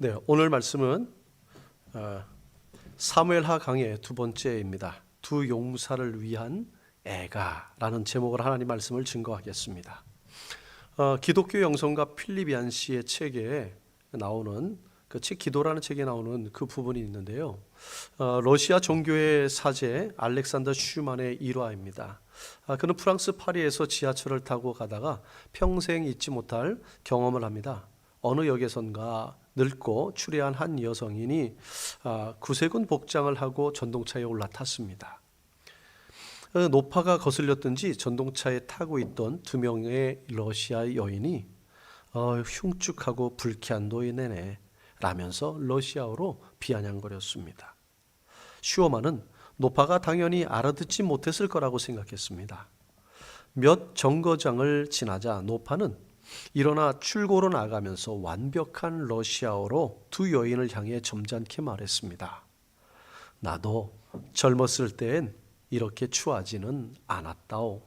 네, 오늘 말씀은 사무엘하 강의 두 번째입니다. 두 용사를 위한 애가라는 제목으로 하나님 말씀을 증거하겠습니다. 기독교 영성가 필립 얀시의 책에 나오는 그 책 기도라는 책에 나오는 그 부분이 있는데요. 러시아 종교의 사제 알렉산더 슈만의 일화입니다. 그는 프랑스 파리에서 지하철을 타고 가다가 평생 잊지 못할 경험을 합니다. 어느 역에선가 늙고 추레한 한 여성인이 구세군 복장을 하고 전동차에 올라탔습니다. 노파가 거슬렸든지 전동차에 타고 있던 두 명의 러시아 여인이 흉측하고 불쾌한 노인네네 라면서 러시아어로 비아냥거렸습니다. 슈어만은 노파가 당연히 알아듣지 못했을 거라고 생각했습니다. 몇 정거장을 지나자 노파는 일어나 출고로 나가면서 완벽한 러시아어로 두 여인을 향해 점잖게 말했습니다. 나도 젊었을 땐 이렇게 추하지는 않았다오.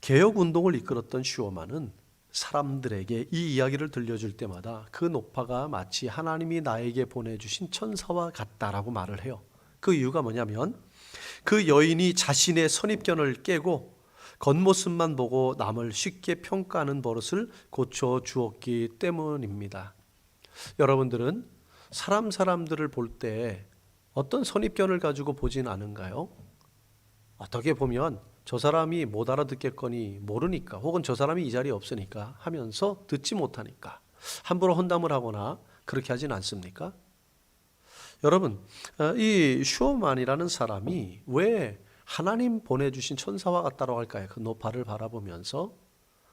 개혁운동을 이끌었던 슈어만은 사람들에게 이 이야기를 들려줄 때마다 그 노파가 마치 하나님이 나에게 보내주신 천사와 같다라고 말을 해요. 그 이유가 뭐냐면 그 여인이 자신의 선입견을 깨고 겉모습만 보고 남을 쉽게 평가하는 버릇을 고쳐주었기 때문입니다. 여러분들은 사람들을 볼 때 어떤 선입견을 가지고 보진 않은가요? 어떻게 보면 저 사람이 못 알아듣겠거니 모르니까, 혹은 저 사람이 이 자리에 없으니까 하면서 듣지 못하니까 함부로 혼담을 하거나 그렇게 하진 않습니까? 여러분, 이 슈어만이라는 사람이 왜 하나님 보내주신 천사와 같다고 할까요? 그 노파를 바라보면서.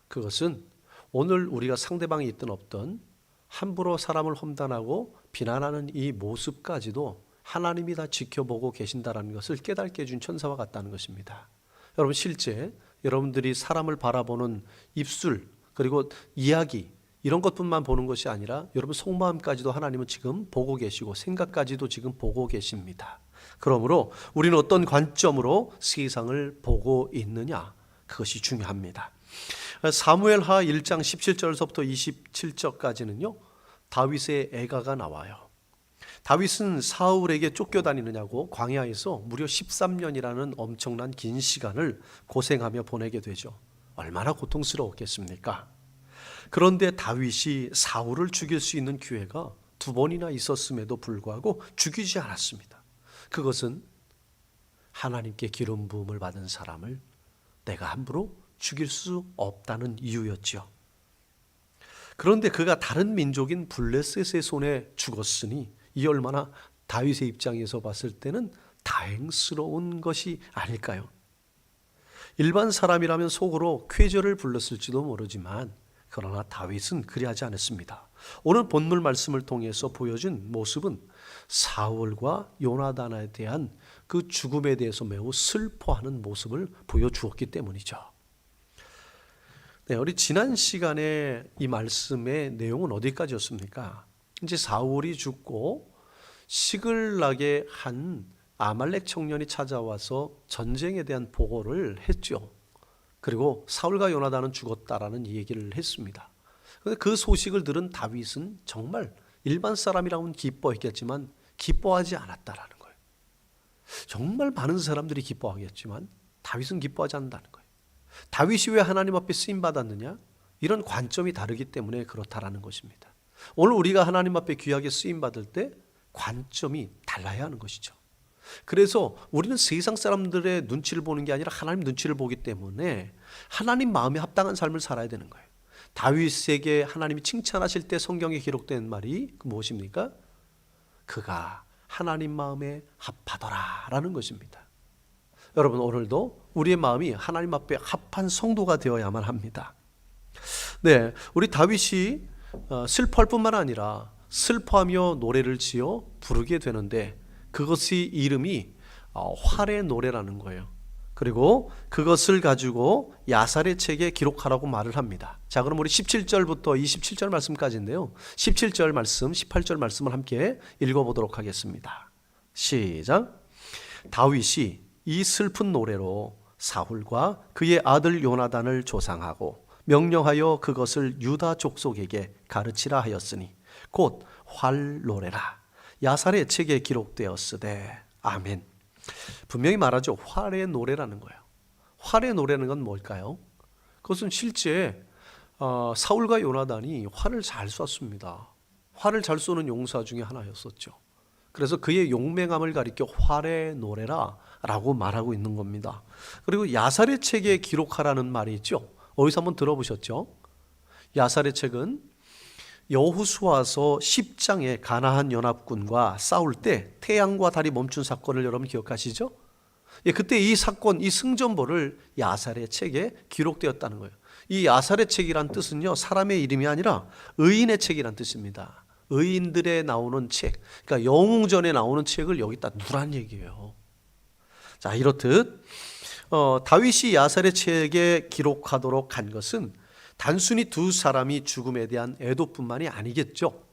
그것은 오늘 우리가 상대방이 있든 없든 함부로 사람을 험담하고 비난하는 이 모습까지도 하나님이 다 지켜보고 계신다는 것을 깨닫게 해준 천사와 같다는 것입니다. 여러분, 실제 여러분들이 사람을 바라보는 입술 그리고 이야기 이런 것뿐만 보는 것이 아니라 여러분 속마음까지도 하나님은 지금 보고 계시고 생각까지도 지금 보고 계십니다. 그러므로 우리는 어떤 관점으로 세상을 보고 있느냐, 그것이 중요합니다. 사무엘하 1장 17절서부터 27절까지는요 다윗의 애가가 나와요. 다윗은 사울에게 쫓겨다니느냐고 광야에서 무려 13년이라는 엄청난 긴 시간을 고생하며 보내게 되죠. 얼마나 고통스러웠겠습니까? 그런데 다윗이 사울을 죽일 수 있는 기회가 두 번이나 있었음에도 불구하고 죽이지 않았습니다. 그것은 하나님께 기름 부음을 받은 사람을 내가 함부로 죽일 수 없다는 이유였죠. 그런데 그가 다른 민족인 블레셋의 손에 죽었으니 이 얼마나 다윗의 입장에서 봤을 때는 다행스러운 것이 아닐까요? 일반 사람이라면 속으로 쾌절을 불렀을지도 모르지만 그러나 다윗은 그리하지 않았습니다. 오늘 본문 말씀을 통해서 보여준 모습은 사울과 요나단에 대한 그 죽음에 대해서 매우 슬퍼하는 모습을 보여주었기 때문이죠. 네, 우리 지난 시간에 이 말씀의 내용은 어디까지였습니까? 이제 사울이 죽고 시글락의 한 아말렉 청년이 찾아와서 전쟁에 대한 보고를 했죠. 그리고 사울과 요나단은 죽었다라는 얘기를 했습니다. 그런데 그 소식을 들은 다윗은 정말 일반 사람이라면 기뻐했겠지만 기뻐하지 않았다라는 거예요. 정말 많은 사람들이 기뻐하겠지만 다윗은 기뻐하지 않는다는 거예요. 다윗이 왜 하나님 앞에 쓰임 받았느냐? 이런 관점이 다르기 때문에 그렇다라는 것입니다. 오늘 우리가 하나님 앞에 귀하게 쓰임 받을 때 관점이 달라야 하는 것이죠. 그래서 우리는 세상 사람들의 눈치를 보는 게 아니라 하나님 눈치를 보기 때문에 하나님 마음에 합당한 삶을 살아야 되는 거예요. 다윗에게 하나님이 칭찬하실 때 성경에 기록된 말이 무엇입니까? 그가 하나님 마음에 합하더라라는 것입니다. 여러분, 오늘도 우리의 마음이 하나님 앞에 합한 성도가 되어야만 합니다. 네, 우리 다윗이 슬퍼할 뿐만 아니라 슬퍼하며 노래를 지어 부르게 되는데 그것이 이름이 활의 노래라는 거예요. 그리고 그것을 가지고 야살의 책에 기록하라고 말을 합니다. 자, 그럼 우리 17절부터 27절 말씀까지인데요. 17절 말씀, 18절 말씀을 함께 읽어보도록 하겠습니다. 시작. 다윗이 이 슬픈 노래로 사울과 그의 아들 요나단을 조상하고 명령하여 그것을 유다 족속에게 가르치라 하였으니 곧 활노래라. 야살의 책에 기록되었으되. 아멘. 분명히 말하죠. 활의 노래라는 거예요. 활의 노래는 건 뭘까요? 그것은 실제 사울과 요나단이 활을 잘 쐈습니다. 활을 잘 쏘는 용사 중에 하나였었죠. 그래서 그의 용맹함을 가리켜 활의 노래라 라고 말하고 있는 겁니다. 그리고 야살의 책에 기록하라는 말이 있죠. 어디서 한번 들어보셨죠? 야살의 책은 여호수아서 10장에 가나안 연합군과 싸울 때 태양과 달이 멈춘 사건을 여러분 기억하시죠? 예, 그때 이 사건, 이 승전보를 야살의 책에 기록되었다는 거예요. 이 야살의 책이란 뜻은요, 사람의 이름이 아니라 의인의 책이란 뜻입니다. 의인들에 나오는 책, 그러니까 영웅전에 나오는 책을 여기다 두란 얘기예요. 자, 이렇듯 다윗이 야살의 책에 기록하도록 한 것은 단순히 두 사람이 죽음에 대한 애도뿐만이 아니겠죠.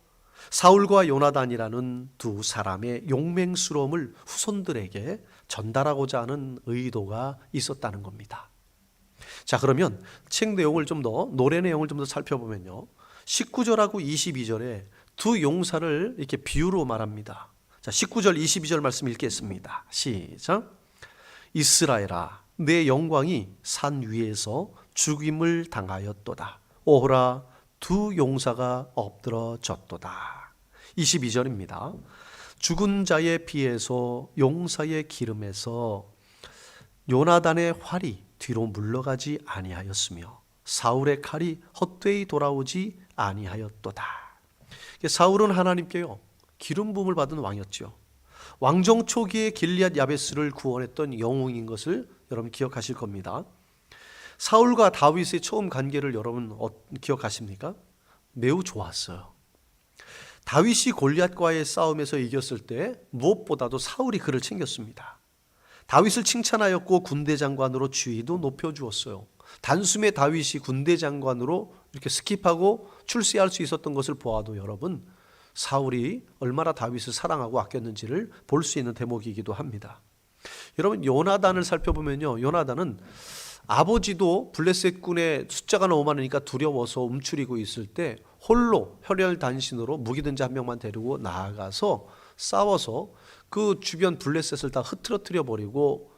사울과 요나단이라는 두 사람의 용맹스러움을 후손들에게 전달하고자 하는 의도가 있었다는 겁니다. 자, 그러면 책 내용을 좀 더, 노래 내용을 좀 더 살펴보면요, 19절하고 22절에 두 용사를 이렇게 비유로 말합니다. 자, 19절 22절 말씀 읽겠습니다. 시작. 이스라엘아, 내 영광이 산 위에서 죽임을 당하였도다. 오호라, 두 용사가 엎드러졌도다. 22절입니다. 죽은 자의 피에서 용사의 기름에서 요나단의 활이 뒤로 물러가지 아니하였으며 사울의 칼이 헛되이 돌아오지 아니하였도다. 사울은 하나님께요, 기름 부음을 받은 왕이었죠. 왕정 초기에 길리앗 야베스를 구원했던 영웅인 것을 여러분 기억하실 겁니다. 사울과 다윗의 처음 관계를 여러분 기억하십니까? 매우 좋았어요. 다윗이 골리앗과의 싸움에서 이겼을 때 무엇보다도 사울이 그를 챙겼습니다. 다윗을 칭찬하였고 군대 장관으로 지위도 높여주었어요. 단숨에 다윗이 군대 장관으로 이렇게 스킵하고 출세할 수 있었던 것을 보아도 여러분, 사울이 얼마나 다윗을 사랑하고 아꼈는지를 볼 수 있는 대목이기도 합니다. 여러분, 요나단을 살펴보면요, 요나단은 아버지도 블레셋 군의 숫자가 너무 많으니까 두려워서 움츠리고 있을 때 홀로 혈혈단신으로 무기든 자 한 명만 데리고 나아가서 싸워서 그 주변 블레셋을 다 흐트러뜨려 버리고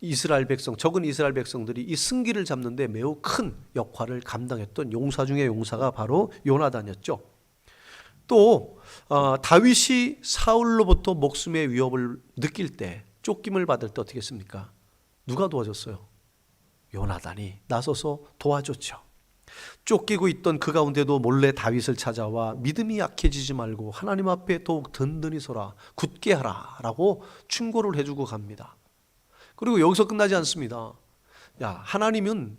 이스라엘 백성, 적은 이스라엘 백성들이 이 승기를 잡는 데 매우 큰 역할을 감당했던 용사 중의 용사가 바로 요나단이었죠. 또 다윗이 사울로부터 목숨의 위협을 느낄 때, 쫓김을 받을 때 어떻게 했습니까? 누가 도와줬어요? 요나단이 나서서 도와줬죠. 쫓기고 있던 그 가운데도 몰래 다윗을 찾아와 믿음이 약해지지 말고 하나님 앞에 더욱 든든히 서라, 굳게 하라 라고 충고를 해주고 갑니다. 그리고 여기서 끝나지 않습니다. 야, 하나님은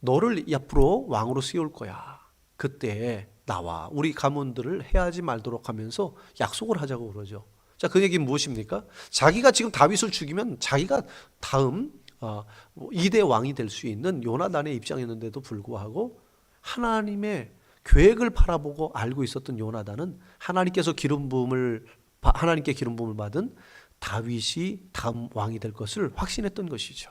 너를 앞으로 왕으로 세울 거야. 그때 나와 우리 가문들을 해하지 말도록 하면서 약속을 하자고 그러죠. 자, 그 얘기는 무엇입니까? 자기가 지금 다윗을 죽이면 자기가 다음 2대 왕이 될 수 있는 요나단의 입장이었는데도 불구하고 하나님의 계획을 바라보고 알고 있었던 요나단은 하나님께 기름 부음을 받은 다윗이 다음 왕이 될 것을 확신했던 것이죠.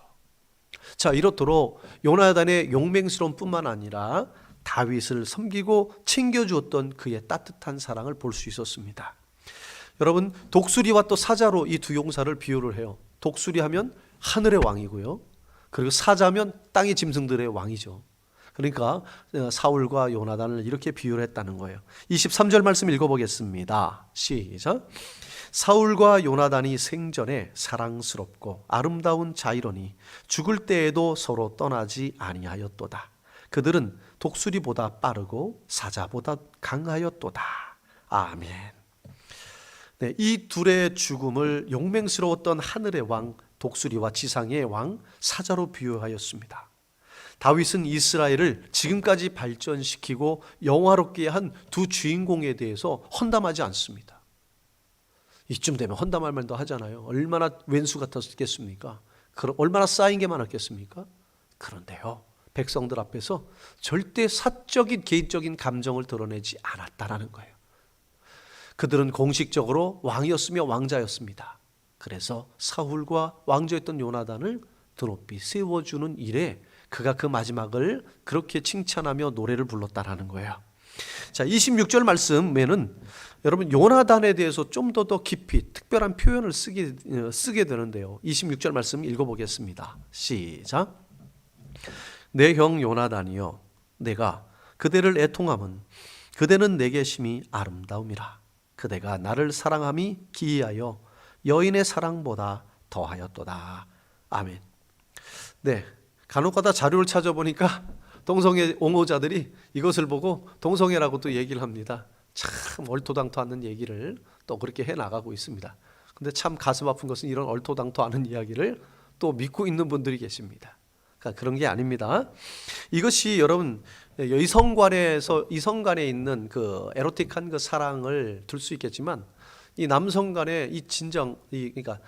자, 이렇도록 요나단의 용맹스러움 뿐만 아니라 다윗을 섬기고 챙겨주었던 그의 따뜻한 사랑을 볼 수 있었습니다. 여러분, 독수리와 또 사자로 이 두 용사를 비유를 해요. 독수리 하면 하늘의 왕이고요, 그리고 사자면 땅의 짐승들의 왕이죠. 그러니까 사울과 요나단을 이렇게 비유를 했다는 거예요. 23절 말씀 읽어보겠습니다. 시작. 사울과 요나단이 생전에 사랑스럽고 아름다운 자이러니 죽을 때에도 서로 떠나지 아니하였도다. 그들은 독수리보다 빠르고 사자보다 강하였도다. 아멘. 네, 이 둘의 죽음을 용맹스러웠던 하늘의 왕 독수리와 지상의 왕 사자로 비유하였습니다. 다윗은 이스라엘을 지금까지 발전시키고 영화롭게 한 두 주인공에 대해서 헌담하지 않습니다. 이쯤 되면 헌담할 말도 하잖아요. 얼마나 왼수 같았겠습니까? 얼마나 쌓인 게 많았겠습니까? 그런데요, 백성들 앞에서 절대 사적인 개인적인 감정을 드러내지 않았다라는 거예요. 그들은 공식적으로 왕이었으며 왕자였습니다. 그래서 사울과 왕조였던 요나단을 드높이 세워주는 일에 그가 그 마지막을 그렇게 칭찬하며 노래를 불렀다라는 거예요. 자, 26절 말씀에는 여러분 요나단에 대해서 좀 더 깊이 특별한 표현을 쓰게 되는데요. 26절 말씀 읽어보겠습니다. 시작. 내 형 요나단이여, 내가 그대를 애통함은 그대는 내게 심히 아름다움이라. 그대가 나를 사랑함이 기이하여 여인의 사랑보다 더하였도다. 아멘. 네, 간혹가다 자료를 찾아보니까 동성애 옹호자들이 이것을 보고 동성애라고 또 얘기를 합니다. 참 얼토당토 않는 얘기를 또 그렇게 해나가고 있습니다. 근데 참 가슴 아픈 것은 이런 얼토당토 않은 이야기를 또 믿고 있는 분들이 계십니다. 그러니까 그런 게 아닙니다. 이것이 여러분 이성 간에 있는 그 에로틱한 그 사랑을 들 수 있겠지만, 이 남성 간의 이 진정, 그러니까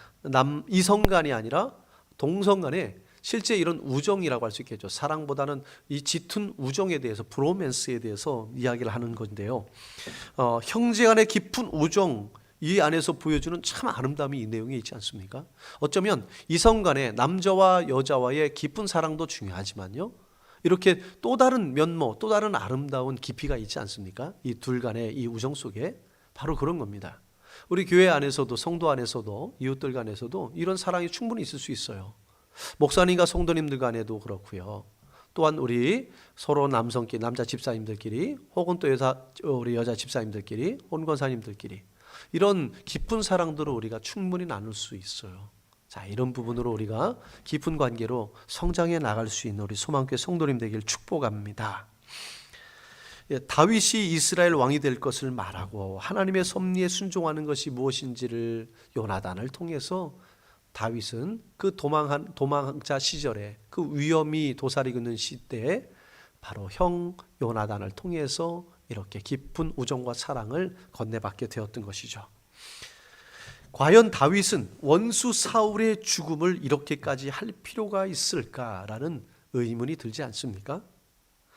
이성 간이 아니라 동성 간에 실제 이런 우정이라고 할 수 있겠죠. 사랑보다는 이 짙은 우정에 대해서, 브로맨스에 대해서 이야기를 하는 건데요. 형제 간의 깊은 우정, 이 안에서 보여주는 참 아름다움이 이 내용에 있지 않습니까? 어쩌면 이성 간의 남자와 여자와의 깊은 사랑도 중요하지만요, 이렇게 또 다른 면모, 또 다른 아름다운 깊이가 있지 않습니까? 이 둘 간의 이 우정 속에 바로 그런 겁니다. 우리 교회 안에서도, 성도 안에서도, 이웃들 간에서도 이런 사랑이 충분히 있을 수 있어요. 목사님과 성도님들 간에도 그렇고요. 또한 우리 서로 남성끼리, 남자 집사님들끼리, 혹은 또 우리 여자 집사님들끼리, 혼권사님들끼리 이런 깊은 사랑들을 우리가 충분히 나눌 수 있어요. 자, 이런 부분으로 우리가 깊은 관계로 성장해 나갈 수 있는 우리 소망교회 성도님 되길 축복합니다. 다윗이 이스라엘 왕이 될 것을 말하고 하나님의 섭리에 순종하는 것이 무엇인지를 요나단을 통해서 다윗은 그 도망자 시절에 그 위험이 도사리고 있는 시대에 바로 형 요나단을 통해서 이렇게 깊은 우정과 사랑을 건네받게 되었던 것이죠. 과연 다윗은 원수 사울의 죽음을 이렇게까지 할 필요가 있을까라는 의문이 들지 않습니까?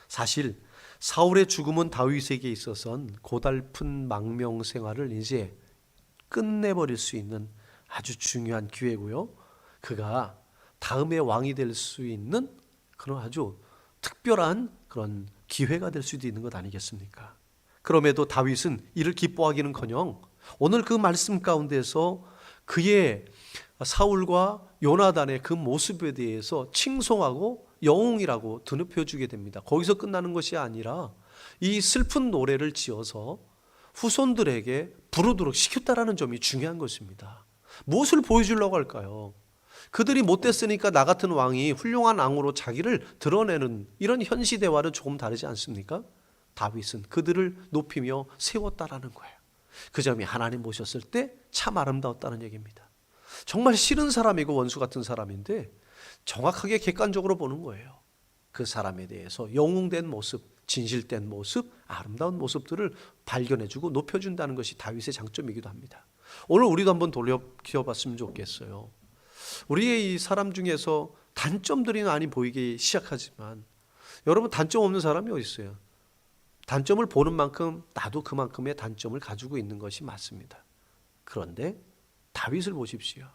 사실 사울의 죽음은 다윗에게 있어서는 고달픈 망명 생활을 이제 끝내버릴 수 있는 아주 중요한 기회고요. 그가 다음에 왕이 될 수 있는 그런 아주 특별한 그런 기회가 될 수도 있는 것 아니겠습니까? 그럼에도 다윗은 이를 기뻐하기는커녕 오늘 그 말씀 가운데서 그의 사울과 요나단의 그 모습에 대해서 칭송하고 영웅이라고 드높여주게 됩니다. 거기서 끝나는 것이 아니라 이 슬픈 노래를 지어서 후손들에게 부르도록 시켰다라는 점이 중요한 것입니다. 무엇을 보여주려고 할까요? 그들이 못됐으니까 나 같은 왕이 훌륭한 왕으로 자기를 드러내는 이런 현시대와는 조금 다르지 않습니까? 다윗은 그들을 높이며 세웠다라는 거예요. 그 점이 하나님 보셨을 때 참 아름다웠다는 얘기입니다. 정말 싫은 사람이고 원수 같은 사람인데 정확하게 객관적으로 보는 거예요. 그 사람에 대해서 영웅된 모습, 진실된 모습, 아름다운 모습들을 발견해주고 높여준다는 것이 다윗의 장점이기도 합니다. 오늘 우리도 한번 돌이켜봤으면 좋겠어요. 우리의 이 사람 중에서 단점들이 많이 보이기 시작하지만 여러분, 단점 없는 사람이 어디 있어요? 단점을 보는 만큼 나도 그만큼의 단점을 가지고 있는 것이 맞습니다. 그런데 다윗을 보십시오.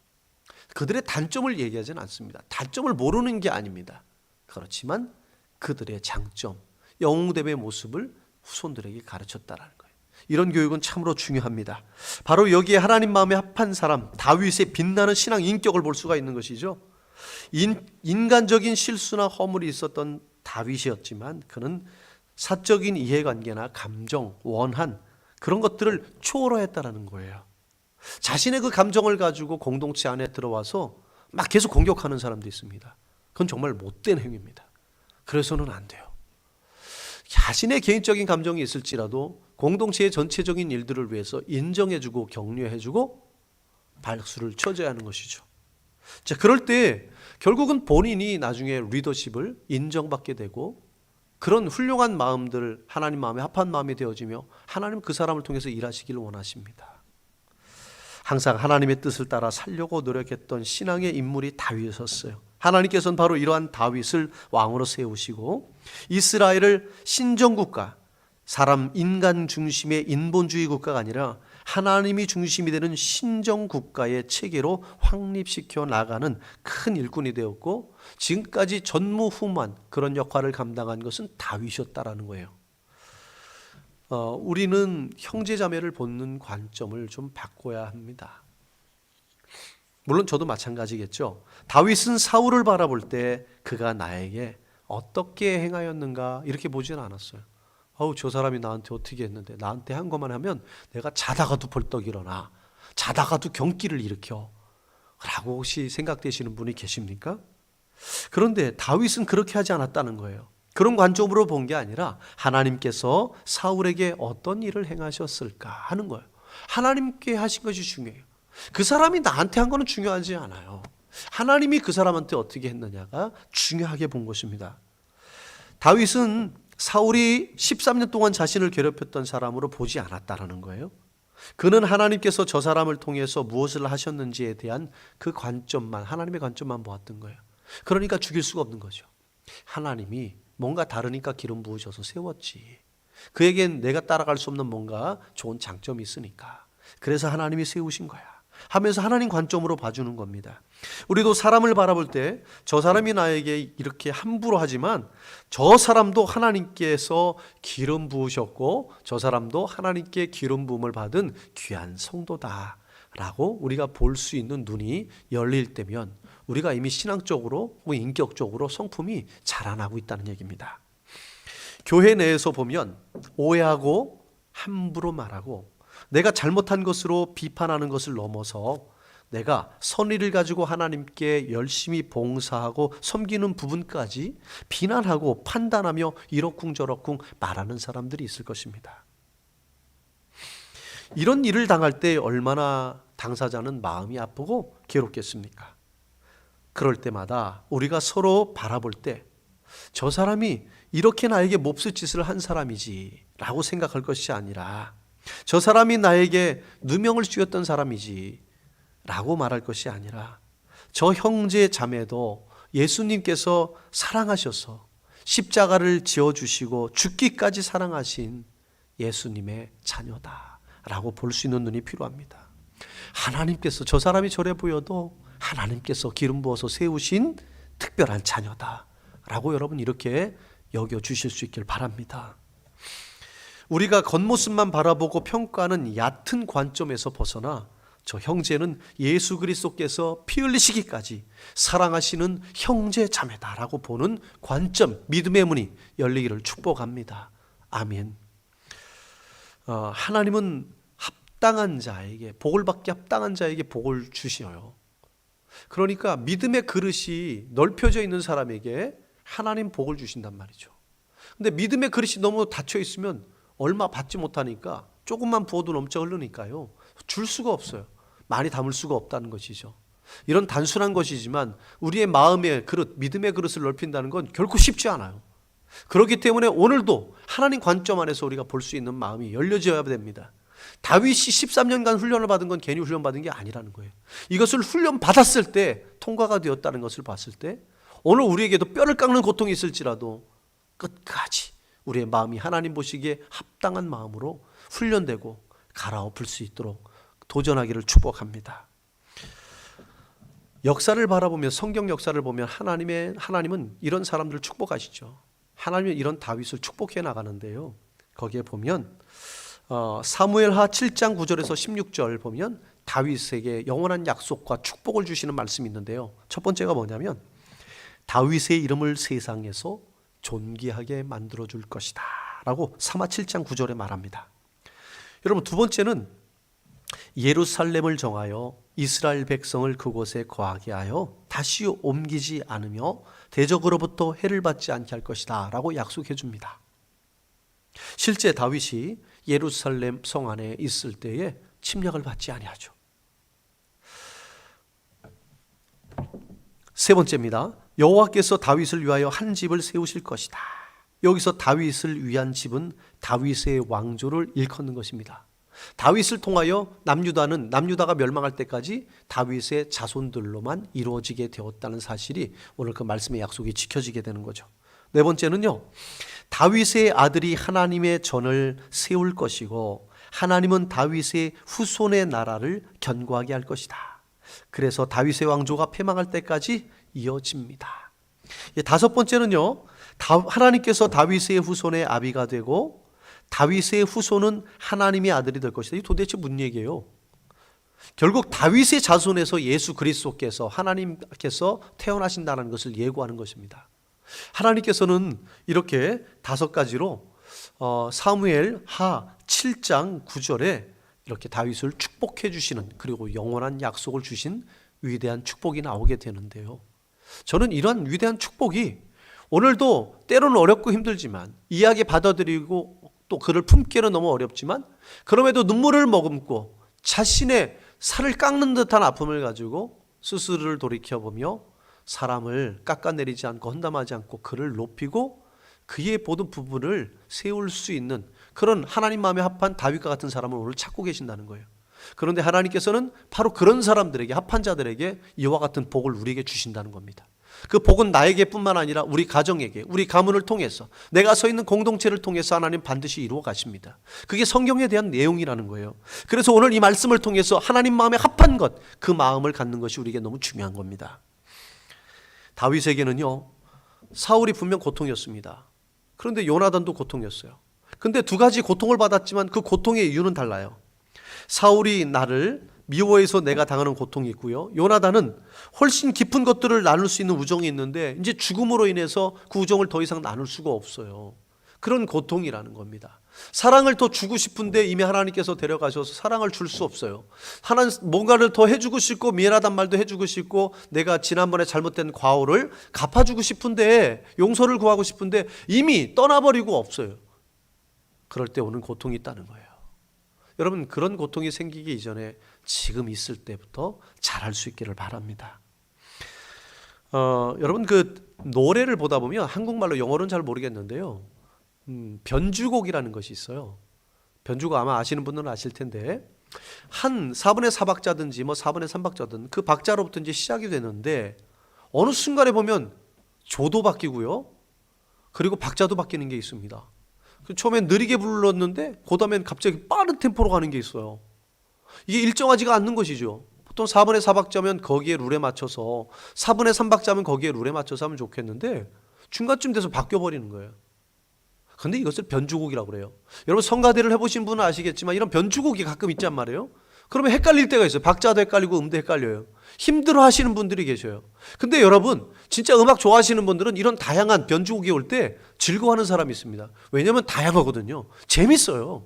그들의 단점을 얘기하지는 않습니다. 단점을 모르는 게 아닙니다. 그렇지만 그들의 장점, 영웅됨의 모습을 후손들에게 가르쳤다라는 거예요. 이런 교육은 참으로 중요합니다. 바로 여기에 하나님 마음에 합한 사람 다윗의 빛나는 신앙 인격을 볼 수가 있는 것이죠. 인간적인 실수나 허물이 있었던 다윗이었지만 그는 사적인 이해관계나 감정, 원한 그런 것들을 초월했다라는 거예요. 자신의 그 감정을 가지고 공동체 안에 들어와서 막 계속 공격하는 사람도 있습니다. 그건 정말 못된 행위입니다. 그래서는 안 돼요. 자신의 개인적인 감정이 있을지라도 공동체의 전체적인 일들을 위해서 인정해주고 격려해주고 박수를 쳐줘야 하는 것이죠. 자, 그럴 때 결국은 본인이 나중에 리더십을 인정받게 되고 그런 훌륭한 마음들, 하나님 마음에 합한 마음이 되어지며 하나님 그 사람을 통해서 일하시기를 원하십니다. 항상 하나님의 뜻을 따라 살려고 노력했던 신앙의 인물이 다윗이었어요. 하나님께서는 바로 이러한 다윗을 왕으로 세우시고 이스라엘을 신정국가, 사람 인간 중심의 인본주의 국가가 아니라 하나님이 중심이 되는 신정 국가의 체계로 확립시켜 나가는 큰 일꾼이 되었고, 지금까지 전무후무한 그런 역할을 감당한 것은 다윗이었다라는 거예요. 우리는 형제자매를 보는 관점을 좀 바꿔야 합니다. 물론 저도 마찬가지겠죠. 다윗은 사울을 바라볼 때 그가 나에게 어떻게 행하였는가 이렇게 보지는 않았어요. 저 사람이 나한테 어떻게 했는데, 나한테 한 것만 하면 내가 자다가도 벌떡 일어나, 자다가도 경기를 일으켜 라고 혹시 생각되시는 분이 계십니까? 그런데 다윗은 그렇게 하지 않았다는 거예요. 그런 관점으로 본 게 아니라 하나님께서 사울에게 어떤 일을 행하셨을까 하는 거예요. 하나님께 하신 것이 중요해요. 그 사람이 나한테 한 거는 중요하지 않아요. 하나님이 그 사람한테 어떻게 했느냐가 중요하게 본 것입니다. 다윗은 사울이 13년 동안 자신을 괴롭혔던 사람으로 보지 않았다라는 거예요. 그는 하나님께서 저 사람을 통해서 무엇을 하셨는지에 대한 그 관점만, 하나님의 관점만 보았던 거예요. 그러니까 죽일 수가 없는 거죠. 하나님이 뭔가 다르니까 기름 부으셔서 세웠지. 그에겐 내가 따라갈 수 없는 뭔가 좋은 장점이 있으니까. 그래서 하나님이 세우신 거야 하면서 하나님 관점으로 봐주는 겁니다. 우리도 사람을 바라볼 때 저 사람이 나에게 이렇게 함부로 하지만 저 사람도 하나님께서 기름 부으셨고 저 사람도 하나님께 기름 부음을 받은 귀한 성도다 라고 우리가 볼 수 있는 눈이 열릴 때면 우리가 이미 신앙적으로 혹은 인격적으로 성품이 자라나고 있다는 얘기입니다. 교회 내에서 보면 오해하고 함부로 말하고 내가 잘못한 것으로 비판하는 것을 넘어서 내가 선의를 가지고 하나님께 열심히 봉사하고 섬기는 부분까지 비난하고 판단하며 이러쿵저러쿵 말하는 사람들이 있을 것입니다. 이런 일을 당할 때 얼마나 당사자는 마음이 아프고 괴롭겠습니까? 그럴 때마다 우리가 서로 바라볼 때 저 사람이 이렇게 나에게 몹쓸 짓을 한 사람이지 라고 생각할 것이 아니라 저 사람이 나에게 누명을 씌웠던 사람이지 라고 말할 것이 아니라 저 형제 자매도 예수님께서 사랑하셔서 십자가를 지어주시고 죽기까지 사랑하신 예수님의 자녀다 라고 볼 수 있는 눈이 필요합니다. 하나님께서 저 사람이 저래 보여도 하나님께서 기름 부어서 세우신 특별한 자녀다 라고 여러분 이렇게 여겨주실 수 있길 바랍니다. 우리가 겉모습만 바라보고 평가하는 얕은 관점에서 벗어나 저 형제는 예수 그리스도께서 피 흘리시기까지 사랑하시는 형제 자매다라고 보는 관점, 믿음의 문이 열리기를 축복합니다. 아멘. 하나님은 합당한 자에게, 복을 받기 합당한 자에게 복을 주시어요. 그러니까 믿음의 그릇이 넓혀져 있는 사람에게 하나님 복을 주신단 말이죠. 근데 믿음의 그릇이 너무 닫혀 있으면 얼마 받지 못하니까 조금만 부어도 넘쳐 흐르니까요. 줄 수가 없어요. 많이 담을 수가 없다는 것이죠. 이런 단순한 것이지만 우리의 마음의 그릇, 믿음의 그릇을 넓힌다는 건 결코 쉽지 않아요. 그렇기 때문에 오늘도 하나님 관점 안에서 우리가 볼 수 있는 마음이 열려져야 됩니다. 다윗이 13년간 훈련을 받은 건 괜히 훈련받은 게 아니라는 거예요. 이것을 훈련받았을 때 통과가 되었다는 것을 봤을 때 오늘 우리에게도 뼈를 깎는 고통이 있을지라도 끝까지 우리의 마음이 하나님 보시기에 합당한 마음으로 훈련되고 갈아엎을 수 있도록 도전하기를 축복합니다. 역사를 바라보면 성경 역사를 보면 하나님은 이런 사람들을 축복하시죠. 하나님은 이런 다윗을 축복해 나가는데요. 거기에 보면 사무엘하 7장 9절에서 16절 보면 다윗에게 영원한 약속과 축복을 주시는 말씀이 있는데요. 첫 번째가 뭐냐면 다윗의 이름을 세상에서 존귀하게 만들어줄 것이다 라고 사마 7장 9절에 말합니다. 여러분 두 번째는 예루살렘을 정하여 이스라엘 백성을 그곳에 거하게 하여 다시 옮기지 않으며 대적으로부터 해를 받지 않게 할 것이다 라고 약속해 줍니다. 실제 다윗이 예루살렘 성 안에 있을 때에 침략을 받지 아니하죠. 세 번째입니다. 여호와께서 다윗을 위하여 한 집을 세우실 것이다. 여기서 다윗을 위한 집은 다윗의 왕조를 일컫는 것입니다. 다윗을 통하여 남유다가 멸망할 때까지 다윗의 자손들로만 이루어지게 되었다는 사실이 오늘 그 말씀의 약속이 지켜지게 되는 거죠. 네 번째는요, 다윗의 아들이 하나님의 전을 세울 것이고 하나님은 다윗의 후손의 나라를 견고하게 할 것이다. 그래서 다윗의 왕조가 패망할 때까지 이어집니다. 다섯 번째는요, 하나님께서 다윗의 후손의 아비가 되고 다윗의 후손은 하나님의 아들이 될 것이다. 이게 도대체 무슨 얘기예요? 결국 다윗의 자손에서 예수 그리스도께서 하나님께서 태어나신다는 것을 예고하는 것입니다. 하나님께서는 이렇게 다섯 가지로 사무엘 하 7장 9절에 이렇게 다윗을 축복해 주시는, 그리고 영원한 약속을 주신 위대한 축복이 나오게 되는데요. 저는 이러한 위대한 축복이 오늘도 때로는 어렵고 힘들지만 이해하게 받아들이고 또 그를 품기는 너무 어렵지만 그럼에도 눈물을 머금고 자신의 살을 깎는 듯한 아픔을 가지고 스스로를 돌이켜보며 사람을 깎아내리지 않고 헌담하지 않고 그를 높이고 그의 모든 부분을 세울 수 있는 그런 하나님 마음에 합한 다윗과 같은 사람을 오늘 찾고 계신다는 거예요. 그런데 하나님께서는 바로 그런 사람들에게, 합한 자들에게 이와 같은 복을 우리에게 주신다는 겁니다. 그 복은 나에게 뿐만 아니라 우리 가정에게, 우리 가문을 통해서, 내가 서 있는 공동체를 통해서 하나님 반드시 이루어 가십니다. 그게 성경에 대한 내용이라는 거예요. 그래서 오늘 이 말씀을 통해서 하나님 마음에 합한 것, 그 마음을 갖는 것이 우리에게 너무 중요한 겁니다. 다윗에게는요, 사울이 분명 고통이었습니다. 그런데 요나단도 고통이었어요. 근데 두 가지 고통을 받았지만 그 고통의 이유는 달라요. 사울이 나를 미워해서 내가 당하는 고통이 있고요, 요나단은 훨씬 깊은 것들을 나눌 수 있는 우정이 있는데 이제 죽음으로 인해서 그 우정을 더 이상 나눌 수가 없어요. 그런 고통이라는 겁니다. 사랑을 더 주고 싶은데 이미 하나님께서 데려가셔서 사랑을 줄 수 없어요. 하나님 뭔가를 더 해주고 싶고 미안하단 말도 해주고 싶고 내가 지난번에 잘못된 과오를 갚아주고 싶은데, 용서를 구하고 싶은데 이미 떠나버리고 없어요. 그럴 때 오는 고통이 있다는 거예요. 여러분, 그런 고통이 생기기 이전에 지금 있을 때부터 잘할 수 있기를 바랍니다. 여러분, 그 노래를 보다 보면 한국말로, 영어로는 잘 모르겠는데요, 변주곡이라는 것이 있어요. 변주곡 아마 아시는 분들은 아실 텐데, 한 4분의 4박자든지 뭐 4분의 3박자든 그 박자로부터 이제 시작이 되는데 어느 순간에 보면 조도 바뀌고요, 그리고 박자도 바뀌는 게 있습니다. 처음엔 느리게 불렀는데 그 다음엔 갑자기 빠른 템포로 가는 게 있어요. 이게 일정하지가 않는 것이죠. 보통 4분의 4박자면 거기에 룰에 맞춰서, 4분의 3박자면 거기에 룰에 맞춰서 하면 좋겠는데 중간쯤 돼서 바뀌어버리는 거예요. 근데 이것을 변주곡이라고 그래요. 여러분, 성가대를 해보신 분은 아시겠지만 이런 변주곡이 가끔 있단 말이에요. 그러면 헷갈릴 때가 있어요. 박자도 헷갈리고 음도 헷갈려요. 힘들어 하시는 분들이 계셔요. 근데 여러분, 진짜 음악 좋아하시는 분들은 이런 다양한 변주곡이 올 때 즐거워하는 사람이 있습니다. 왜냐하면 다양하거든요. 재밌어요.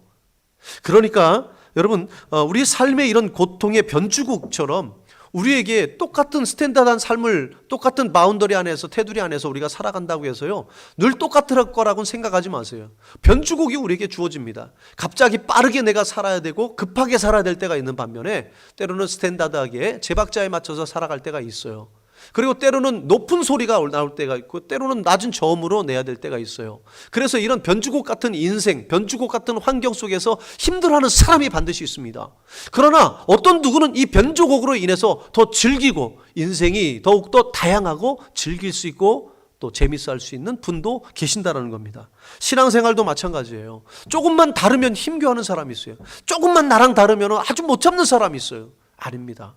그러니까 여러분, 우리 삶의 이런 고통의 변주곡처럼 우리에게 똑같은 스탠다드한 삶을 똑같은 바운더리 안에서, 테두리 안에서 우리가 살아간다고 해서요, 늘 똑같을 거라고는 생각하지 마세요. 변주곡이 우리에게 주어집니다. 갑자기 빠르게 내가 살아야 되고 급하게 살아야 될 때가 있는 반면에 때로는 스탠다드하게 제 박자에 맞춰서 살아갈 때가 있어요. 그리고 때로는 높은 소리가 나올 때가 있고 때로는 낮은 저음으로 내야 될 때가 있어요. 그래서 이런 변주곡 같은 인생, 변주곡 같은 환경 속에서 힘들어하는 사람이 반드시 있습니다. 그러나 어떤 누구는 이 변주곡으로 인해서 더 즐기고 인생이 더욱더 다양하고 즐길 수 있고 또 재밌어 할 수 있는 분도 계신다는 겁니다. 신앙생활도 마찬가지예요. 조금만 다르면 힘겨워하는 사람이 있어요. 조금만 나랑 다르면 아주 못 잡는 사람이 있어요. 아닙니다.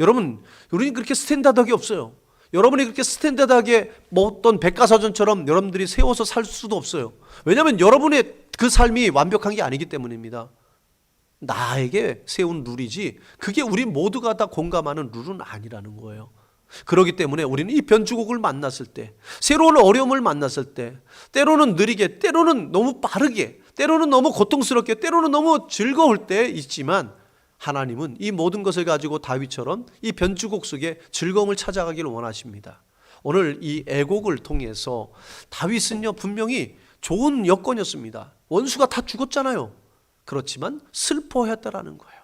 여러분, 우리는 그렇게 스탠다드하게 없어요. 여러분이 그렇게 스탠다드하게 뭐 어떤 백과사전처럼 여러분들이 세워서 살 수도 없어요. 왜냐하면 여러분의 그 삶이 완벽한 게 아니기 때문입니다. 나에게 세운 룰이지 그게 우리 모두가 다 공감하는 룰은 아니라는 거예요. 그렇기 때문에 우리는 이 변주곡을 만났을 때, 새로운 어려움을 만났을 때, 때로는 느리게, 때로는 너무 빠르게, 때로는 너무 고통스럽게, 때로는 너무 즐거울 때 있지만 하나님은 이 모든 것을 가지고 다윗처럼 이 변주곡 속에 즐거움을 찾아가기를 원하십니다. 오늘 이 애곡을 통해서 다윗은요, 분명히 좋은 여건이었습니다. 원수가 다 죽었잖아요. 그렇지만 슬퍼했다라는 거예요.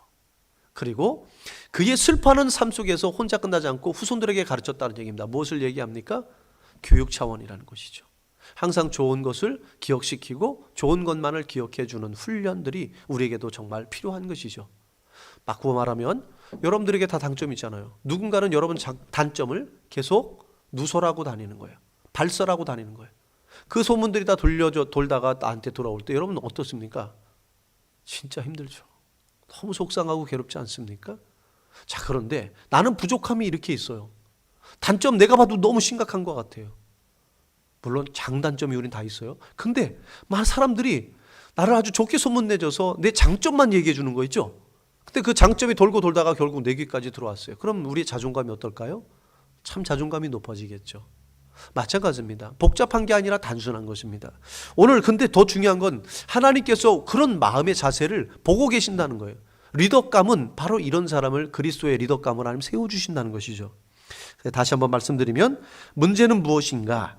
그리고 그의 슬퍼하는 삶 속에서 혼자 끝나지 않고 후손들에게 가르쳤다는 얘기입니다. 무엇을 얘기합니까? 교육 차원이라는 것이죠. 항상 좋은 것을 기억시키고 좋은 것만을 기억해 주는 훈련들이 우리에게도 정말 필요한 것이죠. 바꾸어 말하면 여러분들에게 다 단점이 있잖아요. 누군가는 여러분 단점을 계속 누설하고 다니는 거예요. 발설하고 다니는 거예요. 그 소문들이 다 돌다가 나한테 돌아올 때 여러분 어떻습니까? 진짜 힘들죠. 너무 속상하고 괴롭지 않습니까? 자, 그런데 나는 부족함이 이렇게 있어요. 단점 내가 봐도 너무 심각한 것 같아요. 물론 장단점이 우린 다 있어요. 근데 많은 사람들이 나를 아주 좋게 소문내줘서 내 장점만 얘기해 주는 거 있죠? 근데 그 장점이 돌고 돌다가 결국 내 귀까지 들어왔어요. 그럼 우리의 자존감이 어떨까요? 참 자존감이 높아지겠죠. 마찬가지입니다. 복잡한 게 아니라 단순한 것입니다. 오늘 근데 더 중요한 건 하나님께서 그런 마음의 자세를 보고 계신다는 거예요. 리더감은 바로 이런 사람을 그리스도의 리더감을 하나님 세워주신다는 것이죠. 다시 한번 말씀드리면 문제는 무엇인가?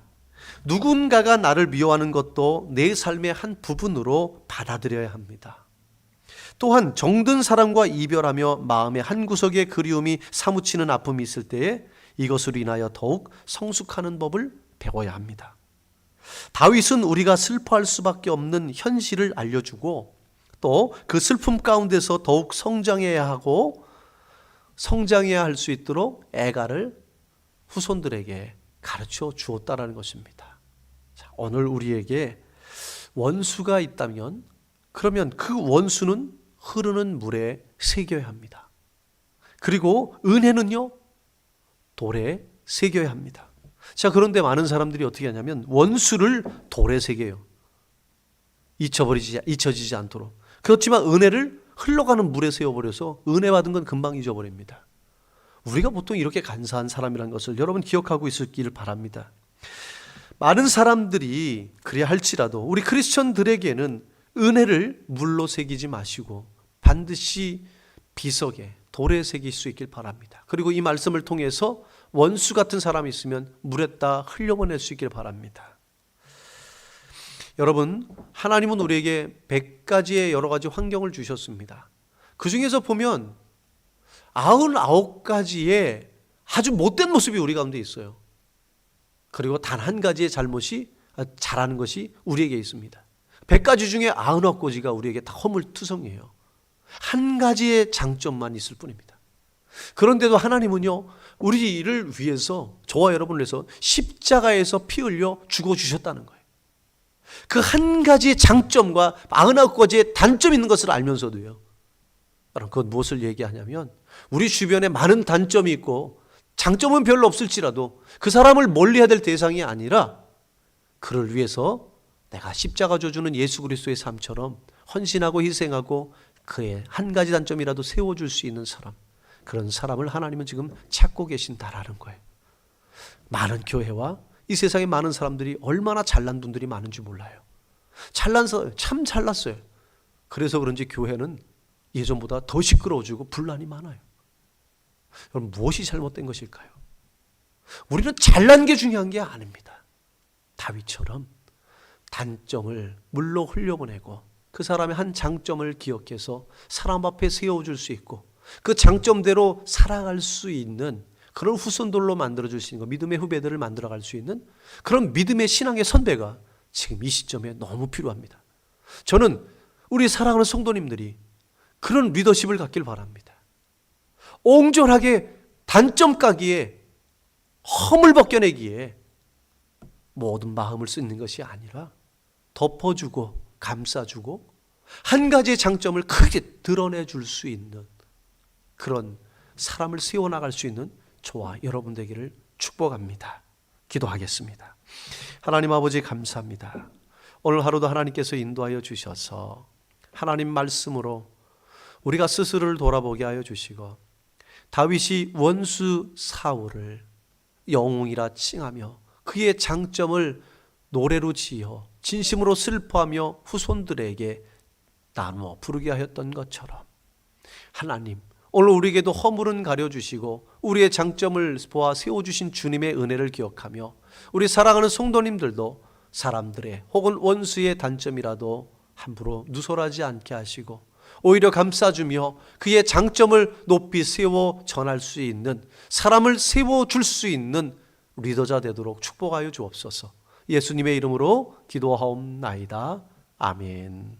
누군가가 나를 미워하는 것도 내 삶의 한 부분으로 받아들여야 합니다. 또한 정든 사람과 이별하며 마음의 한 구석에 그리움이 사무치는 아픔이 있을 때에 이것으로 인하여 더욱 성숙하는 법을 배워야 합니다. 다윗은 우리가 슬퍼할 수밖에 없는 현실을 알려주고 또 그 슬픔 가운데서 더욱 성장해야 하고 성장해야 할 수 있도록 애가를 후손들에게 가르쳐 주었다라는 것입니다. 자, 오늘 우리에게 원수가 있다면 그러면 그 원수는 흐르는 물에 새겨야 합니다. 그리고 은혜는요, 돌에 새겨야 합니다. 자, 그런데 많은 사람들이 어떻게 하냐면 원수를 돌에 새겨요. 잊혀지지 않도록. 그렇지만 은혜를 흘러가는 물에 세워버려서 은혜 받은 건 금방 잊어버립니다. 우리가 보통 이렇게 간사한 사람이라는 것을 여러분 기억하고 있길 바랍니다. 많은 사람들이 그래야 할지라도 우리 크리스천들에게는 은혜를 물로 새기지 마시고 반드시 비석에 돌에 새길 수 있길 바랍니다. 그리고 이 말씀을 통해서 원수 같은 사람이 있으면 물에다 흘려보낼 수 있길 바랍니다. 여러분, 하나님은 우리에게 100가지의 여러 가지 환경을 주셨습니다. 그 중에서 보면 99가지의 아주 못된 모습이 우리 가운데 있어요. 그리고 단 한 가지의 잘하는 것이 우리에게 있습니다. 100가지 중에 99가지가 우리에게 다 허물투성이에요. 한 가지의 장점만 있을 뿐입니다. 그런데도 하나님은요, 우리를 위해서, 저와 여러분을 위해서 십자가에서 피 흘려 죽어주셨다는 거예요. 그 한 가지의 장점과 99가지의 단점이 있는 것을 알면서도요, 그건 무엇을 얘기하냐면 우리 주변에 많은 단점이 있고 장점은 별로 없을지라도 그 사람을 멀리해야 될 대상이 아니라 그를 위해서 내가 십자가 져주는 예수 그리스도의 삶처럼 헌신하고 희생하고 그의 한 가지 단점이라도 세워줄 수 있는 사람, 그런 사람을 하나님은 지금 찾고 계신다라는 거예요. 많은 교회와 이 세상에 많은 사람들이 얼마나 잘난 분들이 많은지 몰라요. 참 잘났어요. 그래서 그런지 교회는 예전보다 더 시끄러워지고 분란이 많아요. 여러분, 무엇이 잘못된 것일까요? 우리는 잘난 게 중요한 게 아닙니다. 다윗처럼 단점을 물로 흘려보내고 그 사람의 한 장점을 기억해서 사람 앞에 세워줄 수 있고 그 장점대로 살아갈 수 있는 그런 후손들로 만들어줄 수 있는 거, 믿음의 후배들을 만들어갈 수 있는 그런 믿음의 신앙의 선배가 지금 이 시점에 너무 필요합니다. 저는 우리 사랑하는 성도님들이 그런 리더십을 갖길 바랍니다. 옹졸하게 단점 까기에 험을 벗겨내기에 모든 마음을 쓰는 것이 아니라 덮어주고 감싸주고 한 가지의 장점을 크게 드러내줄 수 있는 그런 사람을 세워나갈 수 있는 저와 여러분 되기를 축복합니다. 기도하겠습니다. 하나님 아버지, 감사합니다. 오늘 하루도 하나님께서 인도하여 주셔서 하나님 말씀으로 우리가 스스로를 돌아보게 하여 주시고 다윗이 원수 사울을 영웅이라 칭하며 그의 장점을 노래로 지어 진심으로 슬퍼하며 후손들에게 나누어 부르게 하였던 것처럼 하나님, 오늘 우리에게도 허물은 가려주시고 우리의 장점을 보아 세워주신 주님의 은혜를 기억하며 우리 사랑하는 성도님들도 사람들의 혹은 원수의 단점이라도 함부로 누설하지 않게 하시고 오히려 감싸주며 그의 장점을 높이 세워 전할 수 있는, 사람을 세워줄 수 있는 리더자 되도록 축복하여 주옵소서. 예수님의 이름으로 기도하옵나이다. 아멘.